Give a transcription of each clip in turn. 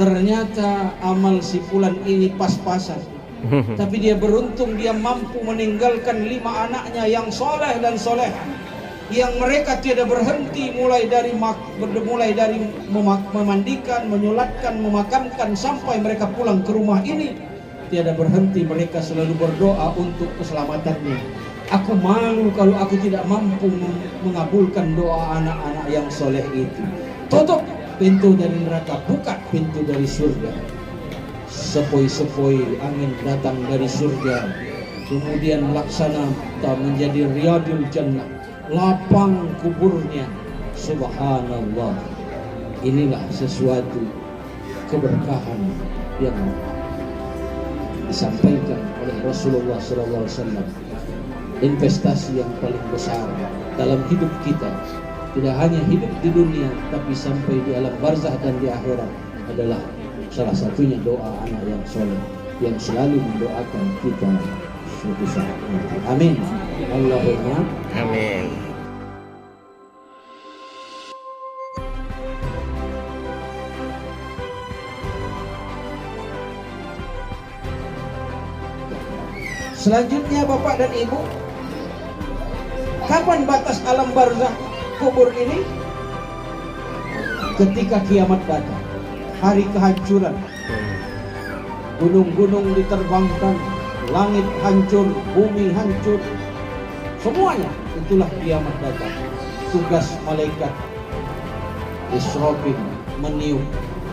Ternyata amal si fulan ini pas-pasan. Tapi dia beruntung, dia mampu meninggalkan 5 anaknya yang soleh dan soleha, yang mereka tidak berhenti mulai dari memandikan, menyolatkan, memakamkan sampai mereka pulang ke rumah ini. Tiada berhenti, mereka selalu berdoa untuk keselamatannya. Aku malu kalau aku tidak mampu mengabulkan doa anak-anak yang soleh itu. Tutup pintu dari neraka, buka pintu dari surga. Sepoi-sepoi angin datang dari surga, kemudian laksana menjadi riyadul jannah, lapang kuburnya. Subhanallah. Inilah sesuatu keberkahan yang disampaikan oleh Rasulullah SAW. Investasi yang paling besar dalam hidup kita, tidak hanya hidup di dunia, tapi sampai di alam barzah dan di akhirat, adalah salah satunya doa anak yang soleh yang selalu mendoakan kita suatu saat nanti. Amin. Allahumma Amin. Selanjutnya Bapak dan Ibu, kapan batas alam barzah kubur ini? Ketika kiamat datang, hari kehancuran. Gunung-gunung diterbangkan, langit hancur, bumi hancur, semuanya. Itulah kiamat datang. Tugas malaikat Israfil meniup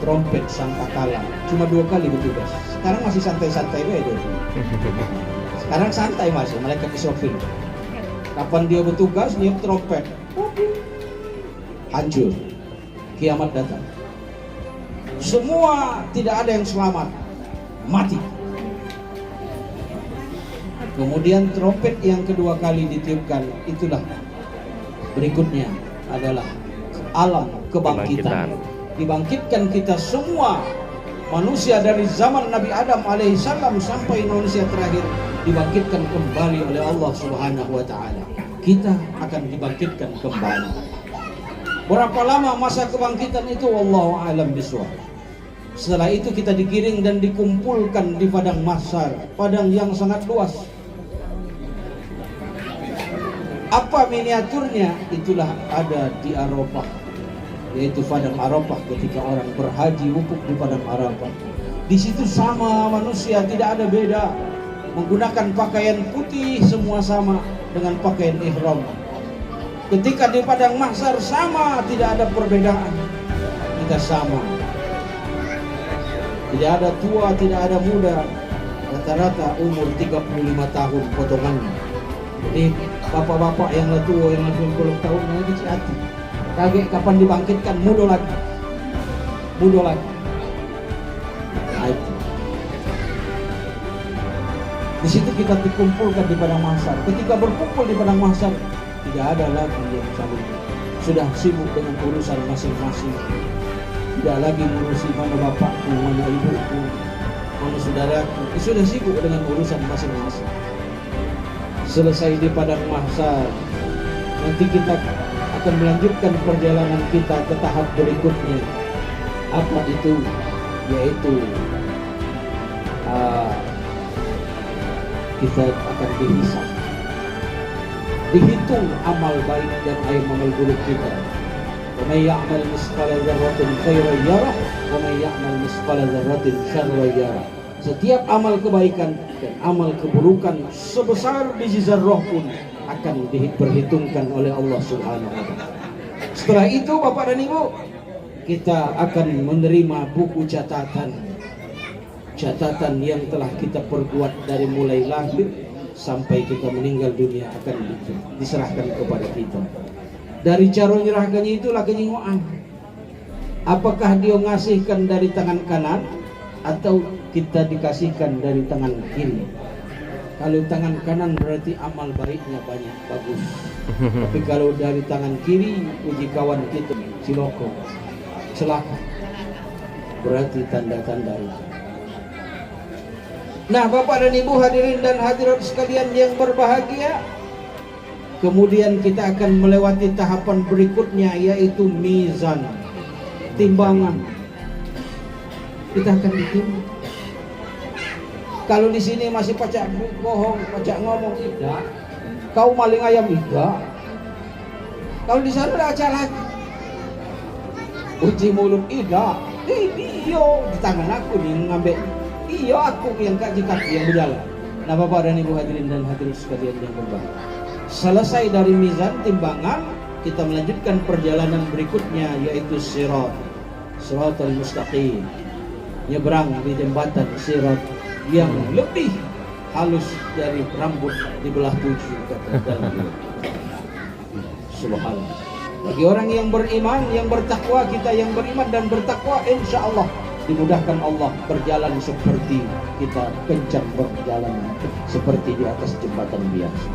trompet sangkakala. Cuma 2 kali bertugas. Sekarang masih santai-santai aja. Sekarang santai masih malaikat Israfil. Kapan dia bertugas, niup trompet, hancur. Kiamat datang. Semua tidak ada yang selamat, mati. Kemudian trompet yang kedua kali ditiupkan, itulah berikutnya adalah alam kebangkitan. Dibangkitkan kita semua manusia dari zaman Nabi Adam alaihissalam sampai manusia terakhir, dibangkitkan kembali oleh Allah Subhanahu wa ta'ala. Kita akan dibangkitkan kembali. Berapa lama masa kebangkitan itu? Wallahu a'lam bishawab. Setelah itu kita digiring dan dikumpulkan di padang mahsyar, padang yang sangat luas. Apa miniaturnya? Itulah ada di Arafah, yaitu padang Arafah. Ketika orang berhaji wukuf di padang Arafah, di situ sama manusia, tidak ada beda, menggunakan pakaian putih, semua sama dengan pakaian ihram. Ketika di padang mahsyar sama, tidak ada perbedaan, kita sama. Tidak ada tua, tidak ada muda, rata-rata umur 35 tahun potongannya. Jadi bapak-bapak yang tua, yang 50 tahun lagi hati, kaget kapan dibangkitkan, muda lagi. Nah, itu. Di situ kita dikumpulkan di padang mahsyar. Ketika berkumpul di padang mahsyar, tidak ada lagi yang saling, sudah sibuk dengan urusan masing-masing. Tidak lagi ngurusi mana bapakku, mana ibuku, mana saudaraku. Sudah sibuk dengan urusan masing-masing. Selesai di padang mahsyar, nanti kita akan melanjutkan perjalanan kita ke tahap berikutnya. Apa itu? Yaitu kita akan dihisab, dihitung amal baik dan amal buruk kita. Wa may ya'mal misqala dzarratin khairan yarah wa may ya'mal misqala dzarratin syarran yarah. Setiap amal kebaikan dan amal keburukan sebesar biji zarrah pun akan diperhitungkan oleh Allah Subhanahu wa taala. Setelah itu Bapak dan Ibu, kita akan menerima buku catatan yang telah kita perbuat dari mulai lahir sampai kita meninggal dunia, akan diserahkan kepada kita. Dari cara menyerahkannya itulah kenyingoan. Apakah dia ngasihkan dari tangan kanan atau kita dikasihkan dari tangan kiri? Kalau tangan kanan berarti amal baiknya banyak, bagus. Tapi kalau dari tangan kiri, uji kawan kita ciloko, celaka, berarti tanda-tanda itu. Nah, Bapak dan Ibu hadirin dan hadirat sekalian yang berbahagia, kemudian kita akan melewati tahapan berikutnya, yaitu mizan, timbangan. kita akan ditimbang. Kalau di sini masih pacak bohong, pacak ngomong, tidak. Kau maling ayam, tidak. Kalau di sana ada acara lagi, uji mulut, tidak. Iyo di tangan aku nih ngambil. Iyo aku yang kaki yang berjalan. Nah, Bapak dan Ibu hadirin dan hadirat sekalian yang berbahagia, selesai dari mizan timbangan, kita melanjutkan perjalanan berikutnya, yaitu Siratal Mustaqim, nyebrang di jembatan Sirat yang lebih halus dari rambut dibelah 7, kata dalam Subhanallah. Bagi orang yang beriman, yang bertakwa, kita yang beriman dan bertakwa, insya Allah dimudahkan Allah berjalan seperti kita kencang berjalan seperti di atas jembatan biasa.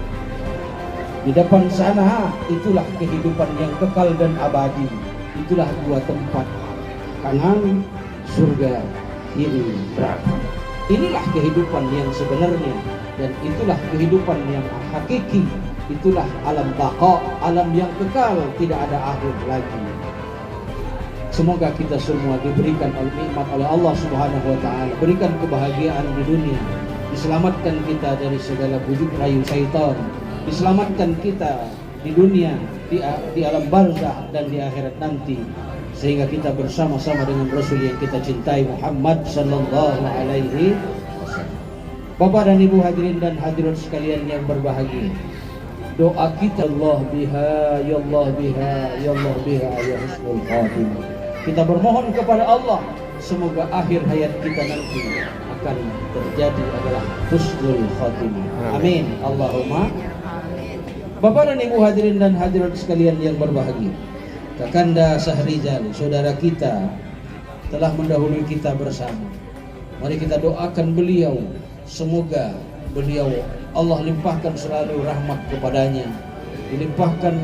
Di depan sana itulah kehidupan yang kekal dan abadi. Itulah dua tempat, kanan surga, kiri neraka. Inilah kehidupan yang sebenarnya, dan itulah kehidupan yang hakiki. Itulah alam baqa, alam yang kekal, tidak ada akhir lagi. Semoga kita semua diberikan nikmat oleh Allah Subhanahu wa taala, berikan kebahagiaan di dunia, diselamatkan kita dari segala bujuk rayu syaitan, diselamatkan kita di dunia, di alam barzakh dan di akhirat nanti, sehingga kita bersama-sama dengan Rasul yang kita cintai, Muhammad sallallahu alaihi wasallam. Bapak dan Ibu hadirin dan hadirat sekalian yang berbahagia, doa kita, Allah biha, ya Allah biha, ya Allah biha, ya husnul khatimah. Kita bermohon kepada Allah, semoga akhir hayat kita nanti akan terjadi adalah husnul khatimah. Amin. Allahumma. Bapak dan Ibu hadirin dan hadirat sekalian yang berbahagia, Kakanda Syahrizal, saudara kita, telah mendahului kita bersama. Mari kita doakan beliau, semoga beliau Allah limpahkan selalu rahmat kepadanya, dilimpahkan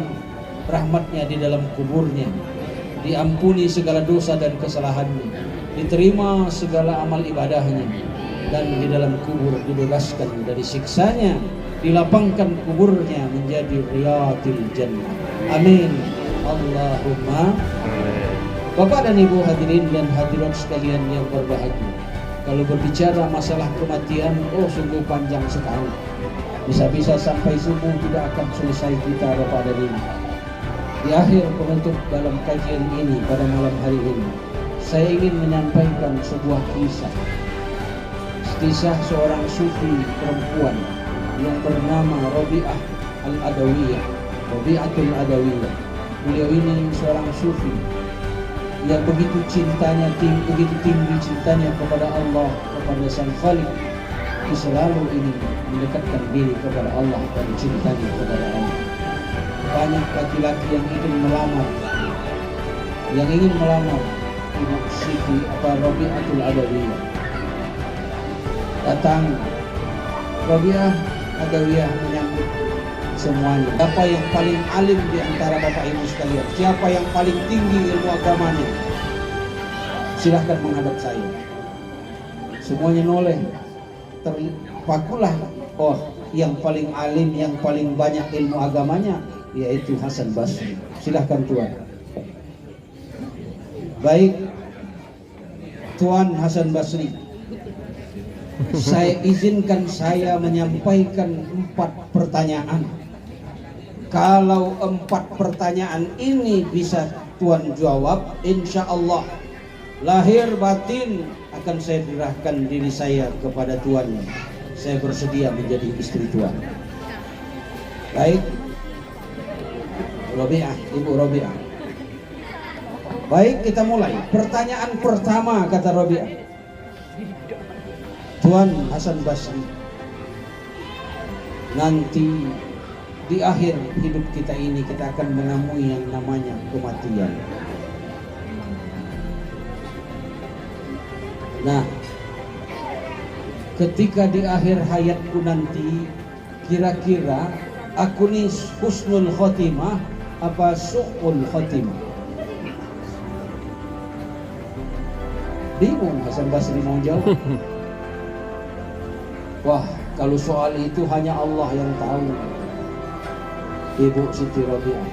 rahmatnya di dalam kuburnya, diampuni segala dosa dan kesalahannya, diterima segala amal ibadahnya, dan di dalam kubur dibebaskan dari siksanya, dilapangkan kuburnya menjadi riyadil jannah. Amin. Allahumma. Bapak dan Ibu hadirin dan hadirat sekalian yang berbahagia, kalau berbicara masalah kematian, sungguh panjang sekali. Bisa-bisa sampai subuh tidak akan selesai kita, Bapak dan Ibu. Di akhir penutup dalam kajian ini pada malam hari ini, saya ingin menyampaikan sebuah kisah. Kisah seorang sufi perempuan yang bernama Rabi'ah al-Adawiyah, Rabi'atul Adawiyah. Beliau ini seorang sufi yang begitu cintanya, begitu tinggi cintanya kepada Allah, kepada Sang Khalik. Dia selalu ingin mendekatkan diri kepada Allah dan cintanya kepada Allah. Banyak laki-laki yang ingin melamar Ibu Siti Rabi'atul Adawiyah. Datang Rabi'ah Adawiyah menyambut semuanya. Siapa yang paling alim di antara Bapak Ibu sekalian? Siapa yang paling tinggi ilmu agamanya? Silahkan menghadap saya. Semuanya noleh. Terpakulah, yang paling alim, yang paling banyak ilmu agamanya, yaitu Hasan Basri. Silahkan Tuan. Baik, Tuan Hasan Basri, saya izinkan saya menyampaikan 4 pertanyaan. Kalau 4 pertanyaan ini bisa Tuan jawab, insya Allah lahir batin akan saya serahkan diri saya kepada Tuan. Saya bersedia menjadi istri Tuan. Baik, Rabi'ah, Ibu Rabi'ah. Baik, kita mulai. Pertanyaan pertama, kata Rabi'ah. Tuan Hasan Basri, nanti di akhir hidup kita ini kita akan menemui yang namanya kematian. Nah, ketika di akhir hayatku nanti, kira-kira aku ini husnul khotimah apa su'ul khotimah? Bingung Hasan Basri mau jawab. Wah, kalau soal itu hanya Allah yang tahu. Ibu Siti Rabi'ah,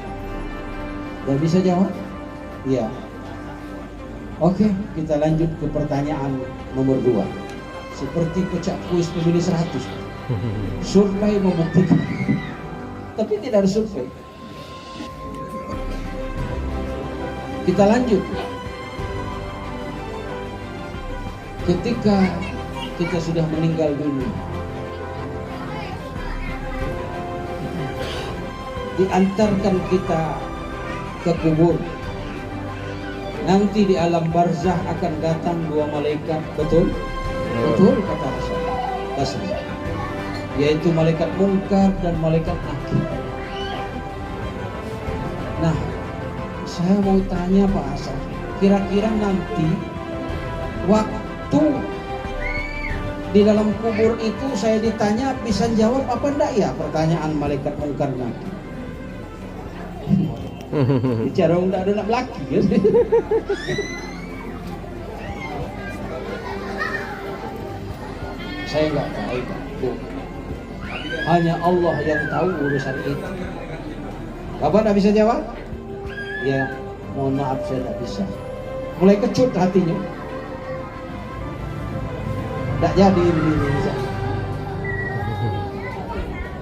gak bisa jawab? Iya. Oke, kita lanjut ke pertanyaan nomor 2. Seperti pecah kuis pemilih 100. Survei membuktikan. Tapi tidak ada survei. Kita lanjut. Ketika kita sudah meninggal dunia, diantarkan kita ke kubur. Nanti di alam barzah akan datang 2 malaikat, betul? Betul kata Hasan Basri. Yaitu malaikat Munkar dan malaikat Nakir. Nah, saya mau tanya Pak Hasan, kira-kira nanti waktu di dalam kubur itu saya ditanya, bisa jawab apa enggak ya pertanyaan malaikat Munkar Nakir? Bicara enggak ada nak belaki ya. Saya enggak tahu, Bu. Hanya Allah yang tahu urusan itu. Bapak enggak bisa jawab? Ya, mohon maaf saya enggak bisa. Mulai kecut hatinya. Enggak jadi ini.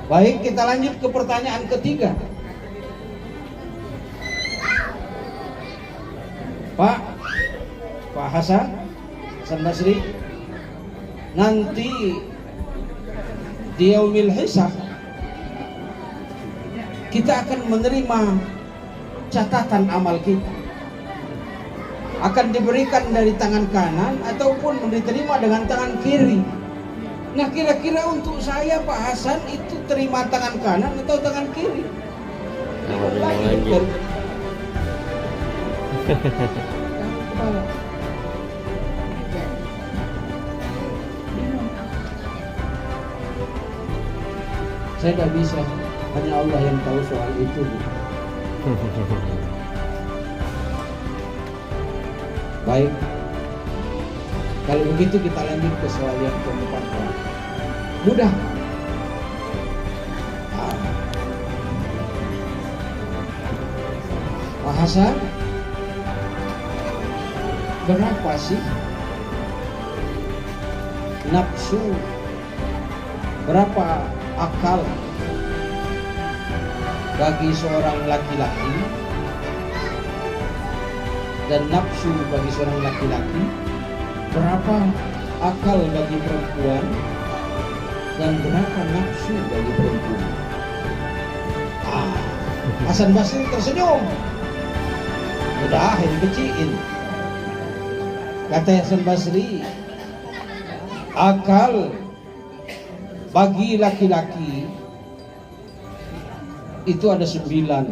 Baik, kita lanjut ke pertanyaan ketiga. Pak Hasan Basri, nanti di yaumil hisab kita akan menerima catatan amal kita, akan diberikan dari tangan kanan ataupun diterima dengan tangan kiri. Nah, kira-kira untuk saya Pak Hasan itu terima tangan kanan atau tangan kiri? Saya tidak bisa, hanya Allah yang tahu soal itu. Baik, kalau begitu kita lanjut ke soal yang keempat. Mudah. Pak Hasan, berapa sih nafsu, berapa akal bagi seorang laki-laki dan nafsu bagi seorang laki-laki, berapa akal bagi perempuan dan berapa nafsu bagi perempuan? Hasan Basri tersenyum. Udah, ini kecilin. Kata Hasan Basri, akal bagi laki-laki itu ada 9,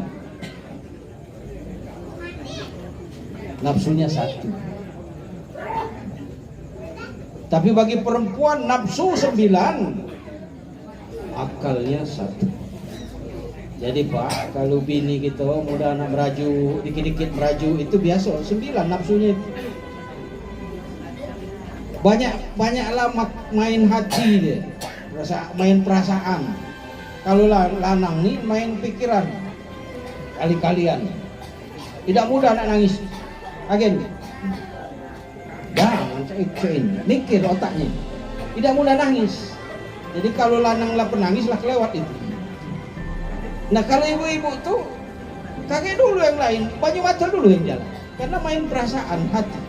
nafsunya 1. Tapi bagi perempuan nafsu 9, akalnya 1. Jadi Pak, kalau bini kita mudah nak meraju, dikit-dikit meraju, itu biasa, 9 nafsunya itu. Banyaklah main hati dia, main perasaan. Kalau lanang nih main pikiran, kali-kalian. Tidak mudah nak nangis, agen. Cain, mikir otaknya. Tidak mudah nangis. Jadi kalau lanang lah penangis lah kelewat itu. Nah kalau ibu-ibu tuh kakek dulu yang lain, banyu mata dulu yang jalan, karena main perasaan hati.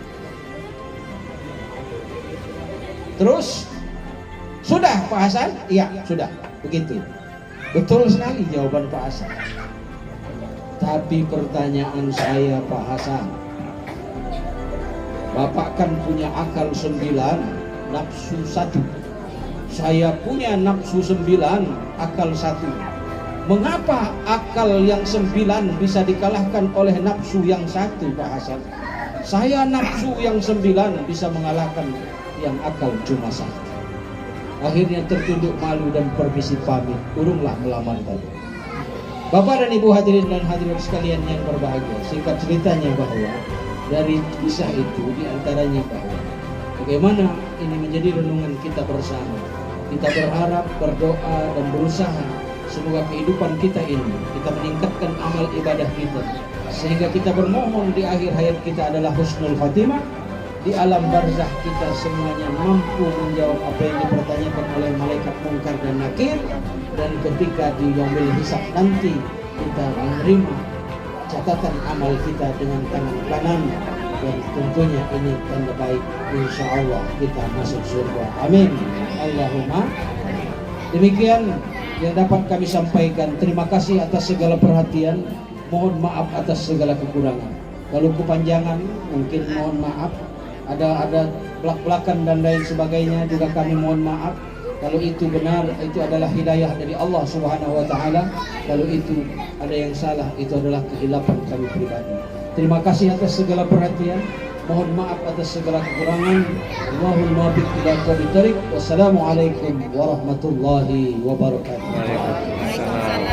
Terus sudah Pak Hasan? Iya sudah, begitu. Betul sekali jawaban Pak Hasan. Tapi pertanyaan saya Pak Hasan, Bapak kan punya akal 9, nafsu 1. Saya punya nafsu 9, akal 1. Mengapa akal yang 9 bisa dikalahkan oleh nafsu yang 1 Pak Hasan? Saya nafsu yang 9 bisa mengalahkan yang akal cuma 1. Akhirnya tertunduk malu dan permisi pamit, urunglah melamar tadi. Bapak dan Ibu hadirin dan hadirat sekalian yang berbahagia, singkat ceritanya bahwa dari kisah itu diantaranya bahwa bagaimana ini menjadi renungan kita bersama. Kita berharap, berdoa dan berusaha semoga kehidupan kita ini kita meningkatkan amal ibadah kita, sehingga kita bermohon di akhir hayat kita adalah husnul khatimah. Di alam barzah kita semuanya mampu menjawab apa yang dipertanyakan oleh malaikat Munkar dan Nakir, dan ketika di yaumil hisab nanti kita menerima catatan amal kita dengan tangan kanan, dan tentunya ini tanda baik, insya Allah kita masuk surga. Amin. Allahumma. Demikian yang dapat kami sampaikan. Terima kasih atas segala perhatian. Mohon maaf atas segala kekurangan. Kalau kepanjangan mungkin mohon maaf. Ada belak-belakan dan lain sebagainya juga kami mohon maaf. Kalau itu benar, itu adalah hidayah dari Allah Subhanahu wa taala. Kalau itu ada yang salah, itu adalah kehilapan kami pribadi. Terima kasih atas segala perhatian. Mohon maaf atas segala kekurangan. Wallahul muwaffiq ila aqwamit thoriq. Wassalamualaikum warahmatullahi wabarakatuh. Waalaikumsalam.